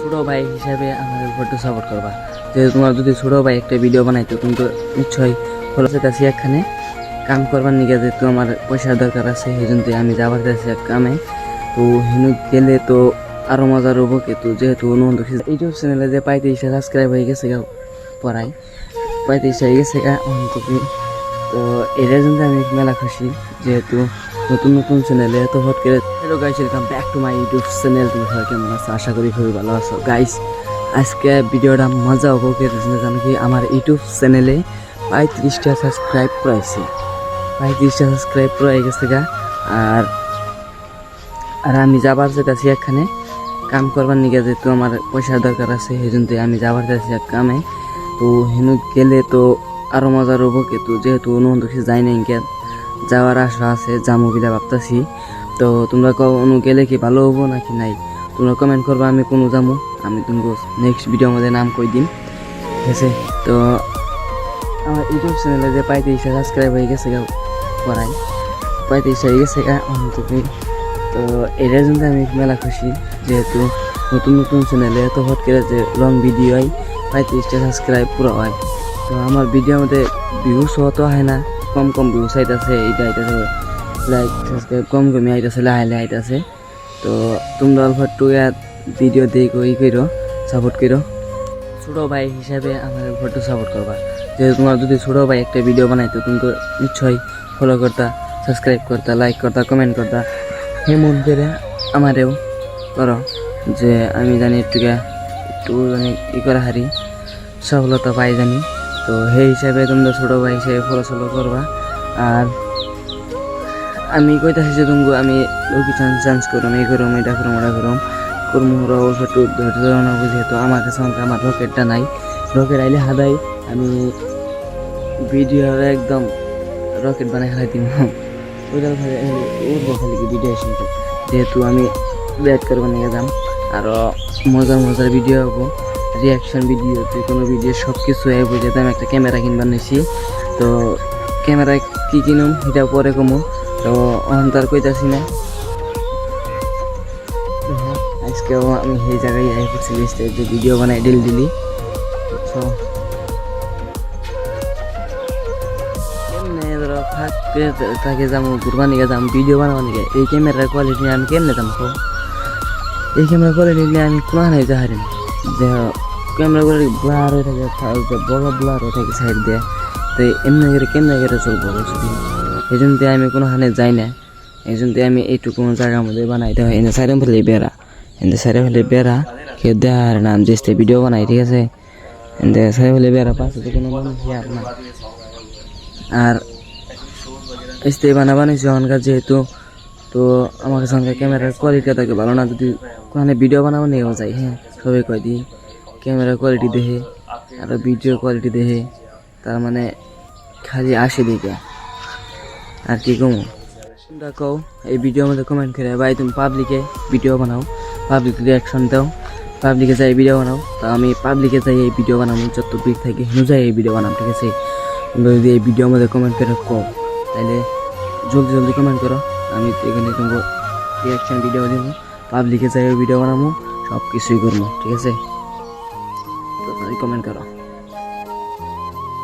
ছোটো ভাই হিসাবে আমাদের একটু সাপোর্ট করবা। যেহেতু তোমার যদি ছোটো ভাই একটা ভিডিও বানাইতো তুমি তো নিশ্চয়ই ফলো চাইতেছি একখানে কাম করবার নিকে, যেহেতু আমার পয়সার দরকার আছে সেই জন্য আমি যাবার চাইছি এক কামে। তো হেনু গেলে তো আরও মজার হবো কিন্তু যেহেতু ইউটিউব চ্যানেলে যে 35টা সাবস্ক্রাইব হয়ে গেছে পড়াই 35টা হয়ে গেছে তো এটার জন্য আমি মেলা খুশি। যেহেতু নতুন নতুন চ্যানেলে তো হট করে hello guys, welcome back to my YouTube channel. তুমি সবাই কেমন আছো? আশা করি খুবই ভালো আছো গাইস। আজকে ভিডিওটা মজা হবো জানো কি, আমার ইউটিউব চ্যানেলে 35টা সাবস্ক্রাইব করাইছি, 35টা সাবস্ক্রাইব করাই গেছে আর আর আমি যাবার চাইতেছি একখানে কাম করবার নিকে, যেহেতু আমার পয়সার দরকার আছে সেই জন্য আমি যাবার চাইছি এক কামে। তো হেনু গেলে তো আরও মজার হবো কিন্তু যেহেতু অনুবন্ধ কিছু যাই নাই যাওয়ার আশা আছে, যামু বিলা ভাবতেছি। তো তোমরা অনু গেলে কি ভালো হবো নাকি নাই তোমরা কমেন্ট করবা, আমি কোনো যামু, আমি তোমাকে নেক্সট ভিডিওর মধ্যে নাম কই দিন, ঠিক আছে? তো আমার ইউটিউব চ্যানেলে যে 35টা সাবস্ক্রাইব হয়ে গেছে পড়াই 35টা হয়ে গেছে তুমি। তো এটার জন্য আমি মেলা খুশি। যেহেতু নতুন নতুন চ্যানেলে তো হট করে যে লং ভিডিও হয় 35টা সাবস্ক্রাইব পুরো হয়। তো আমার ভিডিওর মধ্যে ভিউজ হতো হয় না, কম কম ভিউজ আইতেছে, এইটা আইতেছে লাইক সাবস্ক্রাইব কম কমই আইতেছে, লাহাইলে আইতেছে। তো তোমরা অল্প একটু ভিডিও দেখো, করো, সাপোর্ট করো। ছোটো ভাই হিসাবে আমার একটু সাপোর্ট করবা। যেহেতু তোমার যদি ছোটো ভাই একটা ভিডিও বানাইতো তুমি তো নিশ্চয়ই ফলো করতা, সাবস্ক্রাইব করতা, লাইক করতা, কমেন্ট করতা। হে মন করে আমারেও করো, যে আমি জানি একটু জানি করা হারি, সফলতা পাই জানি। তো সেই হিসাবে তোমরা ছোটো ভাই হিসেবে ফলো করবা। আর আমি কইতাছি যে তুমি আমি লোকি চান্স করুম, এই করুম, এটা করুম, ওটা করুম অল্প একটু ধৈর্য ধরনা বুঝে। তো আমার কাছে আমার রকেটটা নাই, রকেট আইলে হাদাই আমি ভিডিও একদম রকেট বানাই খেলাই দিম, ওইটা উঠবো খালি কি ভিডিও শুনতে। যেহেতু আমি ব্যাট করবার নিয়ে যাম, আরও মজার ভিডিও হবো, রিয়াকশন ভিডিও, যে কোনো ভিডিও সব কিছু হবো। যেহেতু আমি একটা ক্যামেরা কিনবার নিয়েছি, তো ক্যামেরা কী কিনুম এটা পরে কমো, তো অহংকার কইতাছি না। আজকেও আমি সেই জায়গায় পড়ছি যে ভিডিও বানাই দিলি। তো কেমনে ধরো তাকে যাবো ঘুরবার নিয়ে যাম, ভিডিও বানাবার নিয়ে এই ক্যামেরার কোয়ালিটি নিয়ে আমি কেমনে যাম? এই ক্যামেরা কোয়ালিটি নিয়ে আমি কোনায় যাহারি না, যে ক্যামেরা কোয়ালিটি ব্লার হয়ে থাকে, বড় ব্লার হয়ে থাকে সাইড দিয়ে। তো এমনি করে কেমনে করে চলবো? এই জন্য আমি কোনোখানে যাই না, এই জন্য আমি এইটুকু জায়গার মধ্যে বানাই দেওয়া। এনে সাইডে ফেলে বেড়া, এনে সাইডে ফেলে বেড়া কেউ দেওয়ার নাম যেতে ভিডিও বানাই, ঠিক আছে? এনে সাইডে ফেলে বেড়া পাশে তো কোনো মানুষ আর না। আর এসতে বানাইছি ওখানকার, যেহেতু তো আমার সঙ্গে ক্যামেরার কোয়ালিটিটা থাকে ভালো না, যদি ওখানে ভিডিও বানাবো নিয়েও যায়, হ্যাঁ সবাই কয় দিই ক্যামেরার কোয়ালিটি দেখে আর ভিডিও কোয়ালিটি দেখে, তার মানে খালি আসে দিকে। আর কি কমো তোমরা কও এই ভিডিওর মধ্যে কমেন্ট করে, ভাই তুমি পাবলিকে ভিডিও বানাও, পাবলিক রিয়াকশন দাও, পাবলিকে যাই ভিডিও বানাও। তা আমি পাবলিকে যাই এই ভিডিও বানাবো, যত বিগ থাকে হেনু যাই এই ভিডিও বানাও, ঠিক আছে? তোমরা যদি এই ভিডিওর মধ্যে কমেন্ট করে কও তাহলে জলদি কমেন্ট করো, আমি এখানে তোমার রিয়াকশন ভিডিও দিব, পাবলিকে যাই ভিডিও বানাবো, সব কিছুই করবো, ঠিক আছে? তো কমেন্ট করো।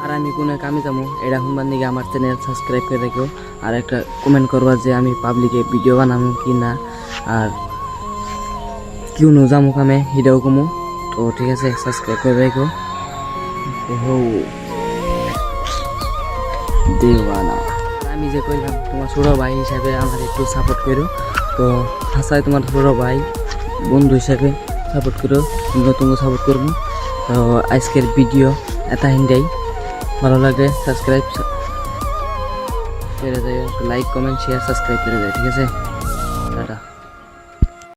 আর আমি কোনো কামে যাবো এটা শুনবার নিকে আমার চ্যানেল সাবস্ক্রাইব করে রেখো, আর একটা কমেন্ট করবা যে আমি পাবলিকে ভিডিও বানাবো কি না, আর কেউ নো যাবো কামে সেটাও কমো। তো ঠিক আছে, সাবস্ক্রাইব করে রেখো। দেওয়ানা আমি যে কইলাম তোমার ছোটো ভাই হিসাবে আমার একটু সাপোর্ট করো। তো হাসায় তোমার ছোটো ভাই বন্ধু হিসাবে সাপোর্ট করো, তুমি সাপোর্ট করবো। তো আজকের ভিডিও এটা হিন্দাই, ভালো লাগে সাবস্ক্রাইব করে দেয়, লাইক কমেন্ট শেয়ার সাবস্ক্রাইব করে দেয়, ঠিক আছে? টাটা।